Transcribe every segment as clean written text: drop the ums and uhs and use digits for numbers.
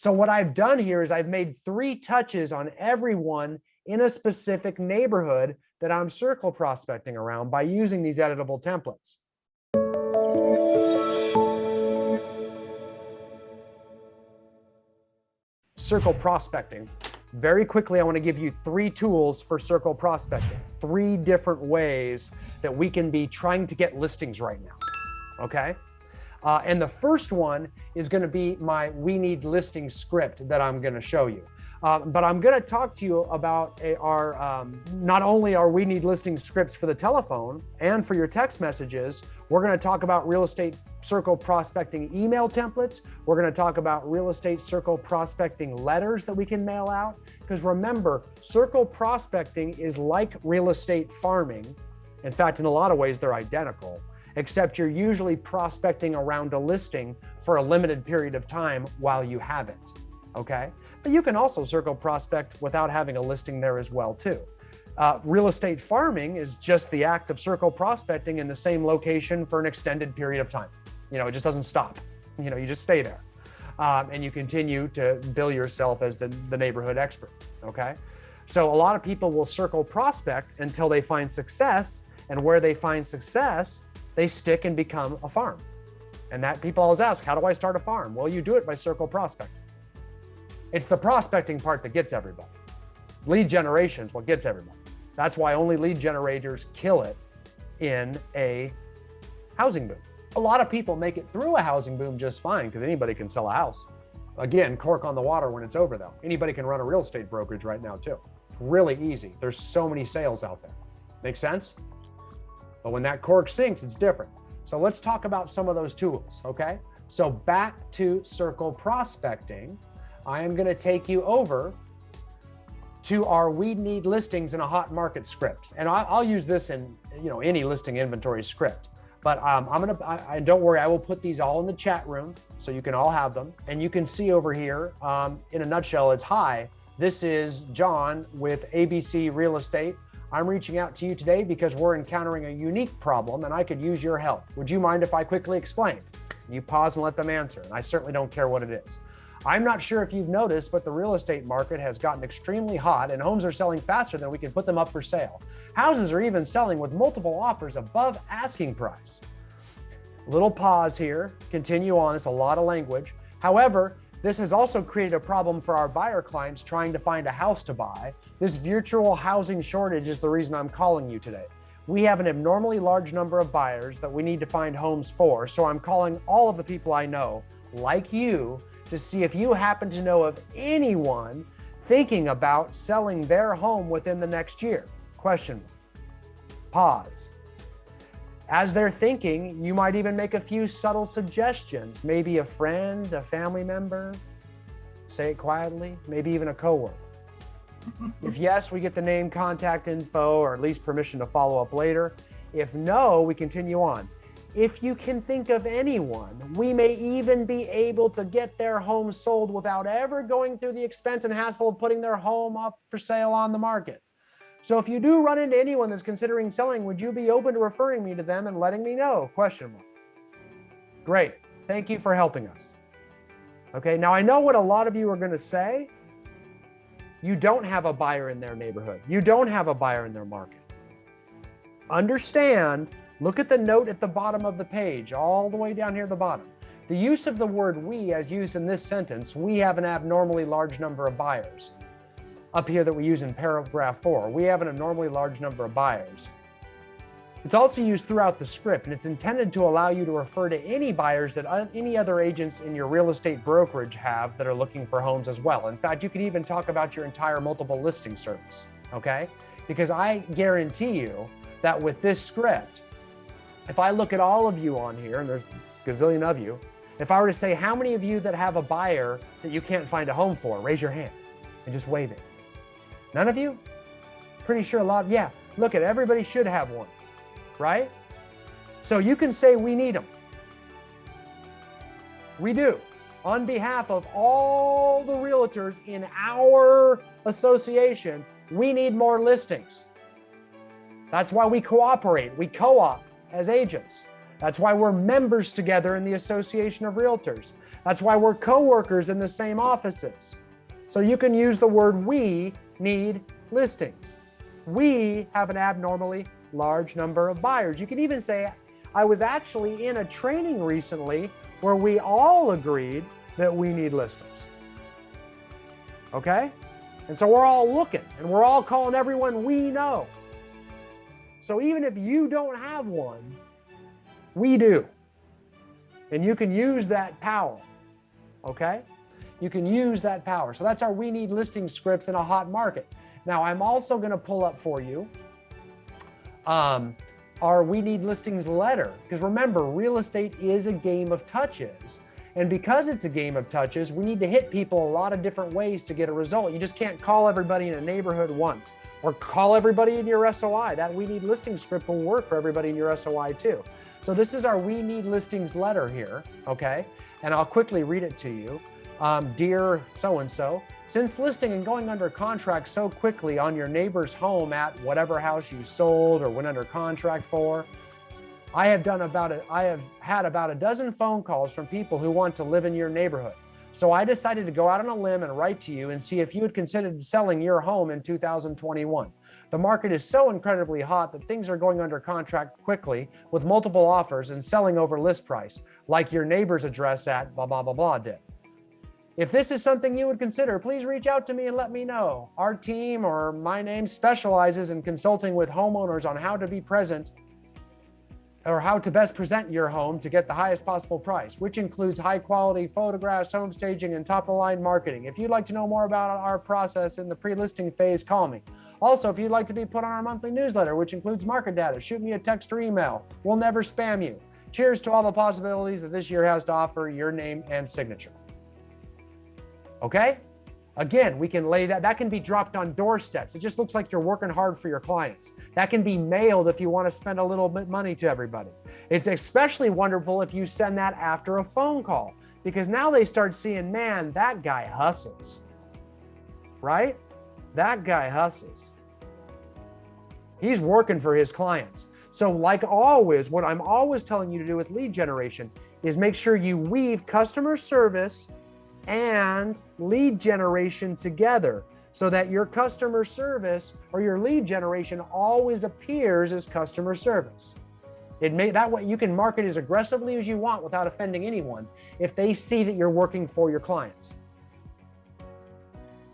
So what I've done here is I've made 3 touches on everyone in a specific neighborhood that I'm circle prospecting around by using these editable templates. Circle prospecting. Very quickly, I want to give you 3 tools for circle prospecting, 3 different ways that we can be trying to get listings right now, okay? And the first one is going to be my We Need Listing script that I'm going to show you. But I'm going to talk to you about not only our We Need Listing scripts for the telephone and for your text messages, we're going to talk about real estate circle prospecting email templates. We're going to talk about real estate circle prospecting letters that we can mail out. Because remember, circle prospecting is like real estate farming. In fact, in a lot of ways, they're identical, except you're usually prospecting around a listing for a limited period of time while you have it, okay? But you can also circle prospect without having a listing there as well too. Real estate farming is just the act of circle prospecting in the same location for an extended period of time. You know, it just doesn't stop. You know, you just stay there. And you continue to bill yourself as the neighborhood expert, okay? So a lot of people will circle prospect until they find success, and where they find success, they stick and become a farm. And that people always ask, how do I start a farm? Well, you do it by circle prospecting. It's the prospecting part that gets everybody. Lead generation is what gets everybody. That's why only lead generators kill it in a housing boom. A lot of people make it through a housing boom just fine because anybody can sell a house. Again, cork on the water when it's over though. Anybody can run a real estate brokerage right now too. It's really easy. There's so many sales out there. Make sense? But when that cork sinks, it's different. So let's talk about some of those tools, okay? So back to circle prospecting, I am going to take you over to our We Need Listings in a Hot Market script. And I'll use this in any listing inventory script. But don't worry, I will put these all in the chat room so you can all have them. And you can see over here, in a nutshell, it's hi, this is John with ABC Real Estate. I'm reaching out to you today because we're encountering a unique problem and I could use your help. Would you mind if I quickly explain? You pause and let them answer, and I certainly don't care what it is. I'm not sure if you've noticed, but the real estate market has gotten extremely hot and homes are selling faster than we can put them up for sale. Houses are even selling with multiple offers above asking price. Little pause here, continue on, it's a lot of language. However, this has also created a problem for our buyer clients trying to find a house to buy. This virtual housing shortage is the reason I'm calling you today. We have an abnormally large number of buyers that we need to find homes for, so I'm calling all of the people I know, like you, to see if you happen to know of anyone thinking about selling their home within the next year. Question mark. Pause. As they're thinking, you might even make a few subtle suggestions. Maybe a friend, a family member, say it quietly, maybe even a coworker. If yes, we get the name, contact info, or at least permission to follow up later. If no, we continue on. If you can think of anyone, we may even be able to get their home sold without ever going through the expense and hassle of putting their home up for sale on the market. So if you do run into anyone that's considering selling, would you be open to referring me to them and letting me know? Question mark. Great. Thank you for helping us. Okay, now I know what a lot of you are going to say. You don't have a buyer in their neighborhood. You don't have a buyer in their market. Understand, look at the note at the bottom of the page, all the way down here at the bottom. The use of the word we as used in this sentence, we have an abnormally large number of buyers. Up here that we use in paragraph 4, we have an abnormally large number of buyers. It's also used throughout the script, and it's intended to allow you to refer to any buyers that any other agents in your real estate brokerage have that are looking for homes as well. In fact, you can even talk about your entire multiple listing service, okay? Because I guarantee you that with this script, if I look at all of you on here, and there's a gazillion of you, if I were to say, how many of you that have a buyer that you can't find a home for, raise your hand and just wave it. None of you? Pretty sure a lot, yeah. Look at everybody should have one, right? So you can say we need them. We do. On behalf of all the realtors in our association, we need more listings. That's why we cooperate, we co-op as agents. That's why we're members together in the Association of Realtors. That's why we're coworkers in the same offices. So you can use the word we need listings. We have an abnormally large number of buyers. You can even say, I was actually in a training recently where we all agreed that we need listings. Okay? And so we're all looking and we're all calling everyone we know. So even if you don't have one, we do. And you can use that power. Okay? You can use that power. So that's our we need listing scripts in a hot market. Now I'm also going to pull up for you our we need listings letter, because remember, real estate is a game of touches. And because it's a game of touches, we need to hit people a lot of different ways to get a result. You just can't call everybody in a neighborhood once or call everybody in your SOI. That we need listing script will work for everybody in your SOI too. So this is our we need listings letter here, okay? And I'll quickly read it to you. Dear so-and-so, since listing and going under contract so quickly on your neighbor's home at whatever house you sold or went under contract for, I have had about a dozen phone calls from people who want to live in your neighborhood. So I decided to go out on a limb and write to you and see if you had considered selling your home in 2021. The market is so incredibly hot that things are going under contract quickly with multiple offers and selling over list price, like your neighbor's address at blah, blah, blah, blah did. If this is something you would consider, please reach out to me and let me know. Our team, or my name, specializes in consulting with homeowners on how to be present or how to best present your home to get the highest possible price, which includes high quality photographs, home staging, and top of the line marketing. If you'd like to know more about our process in the pre-listing phase, call me. Also, if you'd like to be put on our monthly newsletter, which includes market data, shoot me a text or email. We'll never spam you. Cheers to all the possibilities that this year has to offer, your name and signature. Okay? Again, we can lay that can be dropped on doorsteps. It just looks like you're working hard for your clients. That can be mailed if you want to spend a little bit money to everybody. It's especially wonderful if you send that after a phone call, because now they start seeing, man, that guy hustles, right? That guy hustles. He's working for his clients. So like always, what I'm always telling you to do with lead generation is make sure you weave customer service and lead generation together so that your customer service or your lead generation always appears as customer service. That way you can market as aggressively as you want without offending anyone if they see that you're working for your clients.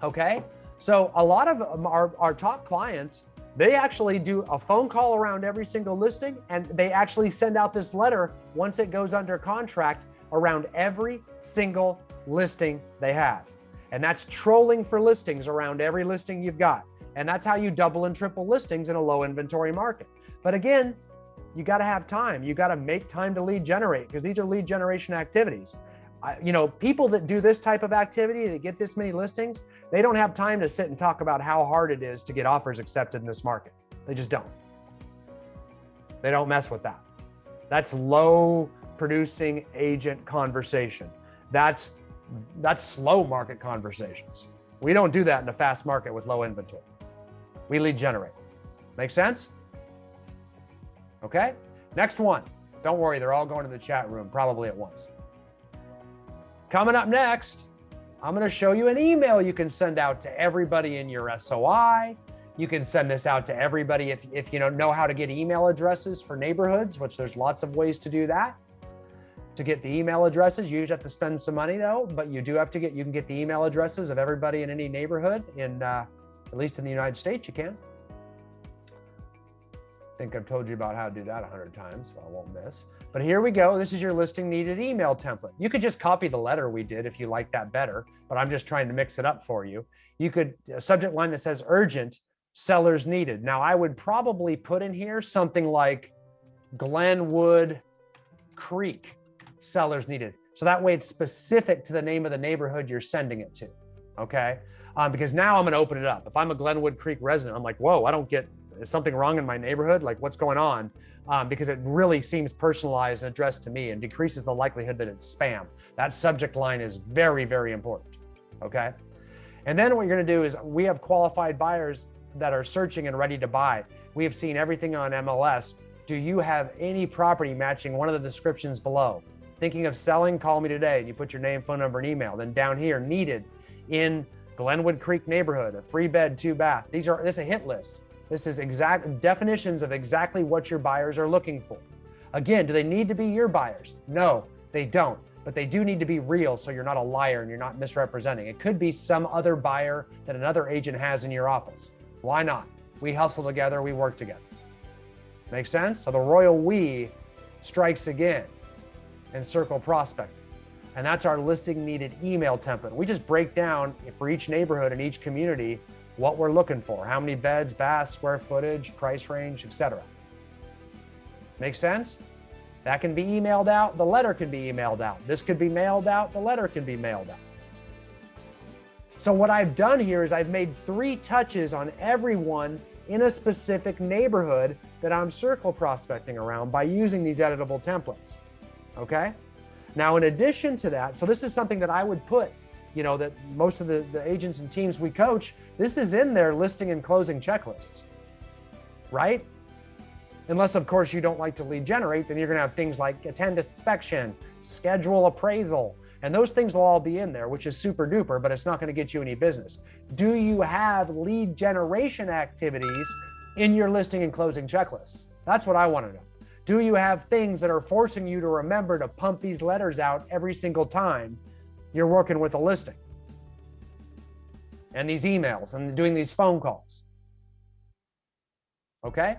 Okay? So a lot of our top clients, they actually do a phone call around every single listing, and they actually send out this letter once it goes under contract around every single listing they have. And that's trolling for listings around every listing you've got. And that's how you double and triple listings in a low inventory market. But again, you got to have time. You got to make time to lead generate, because these are lead generation activities. People that do this type of activity, that get this many listings, they don't have time to sit and talk about how hard it is to get offers accepted in this market. They just don't. They don't mess with that. That's low producing agent conversation. That's slow market conversations. We don't do that in a fast market with low inventory. We lead generate. Make sense? Okay. Next one. Don't worry, they're all going to the chat room probably at once. Coming up next, I'm going to show you an email you can send out to everybody in your SOI. You can send this out to everybody if you don't know how to get email addresses for neighborhoods, which there's lots of ways to do that. To get the email addresses, you usually have to spend some money though, but you can get the email addresses of everybody in any neighborhood at least in the United States, you can. I think I've told you about how to do that 100 times, so I won't miss. But here we go. This is your listing needed email template. You could just copy the letter we did if you like that better, but I'm just trying to mix it up for you. You could, a subject line that says urgent, sellers needed. Now I would probably put in here something like Glenwood Creek, sellers needed. So that way it's specific to the name of the neighborhood you're sending it to, okay? Because now I'm gonna open it up. If I'm a Glenwood Creek resident, I'm like, whoa, is something wrong in my neighborhood? Like what's going on? Because it really seems personalized and addressed to me and decreases the likelihood that it's spam. That subject line is very, very important, okay? And then what you're gonna do is we have qualified buyers that are searching and ready to buy. We have seen everything on MLS. Do you have any property matching one of the descriptions below? Thinking of selling? Call me today. And you put your name, phone number, and email. Then down here, needed in Glenwood Creek neighborhood, a 3-bed, 2-bath. This is a hit list. This is exact definitions of exactly what your buyers are looking for. Again, do they need to be your buyers? No, they don't. But they do need to be real, so you're not a liar and you're not misrepresenting. It could be some other buyer that another agent has in your office. Why not? We hustle together, we work together. Make sense? So the royal we strikes again in circle prospecting. And that's our listing needed email template. We just break down for each neighborhood and each community what we're looking for. How many beds, baths, square footage, price range, etc. Make sense? That can be emailed out. The letter can be emailed out. This could be mailed out. The letter can be mailed out. So what I've done here is I've made 3 touches on everyone in a specific neighborhood that I'm circle prospecting around by using these editable templates. Okay? Now, in addition to that, so this is something that I would put, that most of the agents and teams we coach, this is in their listing and closing checklists, right? Unless, of course, you don't like to lead generate, then you're going to have things like attend inspection, schedule appraisal, and those things will all be in there, which is super duper, but it's not going to get you any business. Do you have lead generation activities in your listing and closing checklists? That's what I want to know. Do you have things that are forcing you to remember to pump these letters out every single time you're working with a listing? And these emails and doing these phone calls. Okay?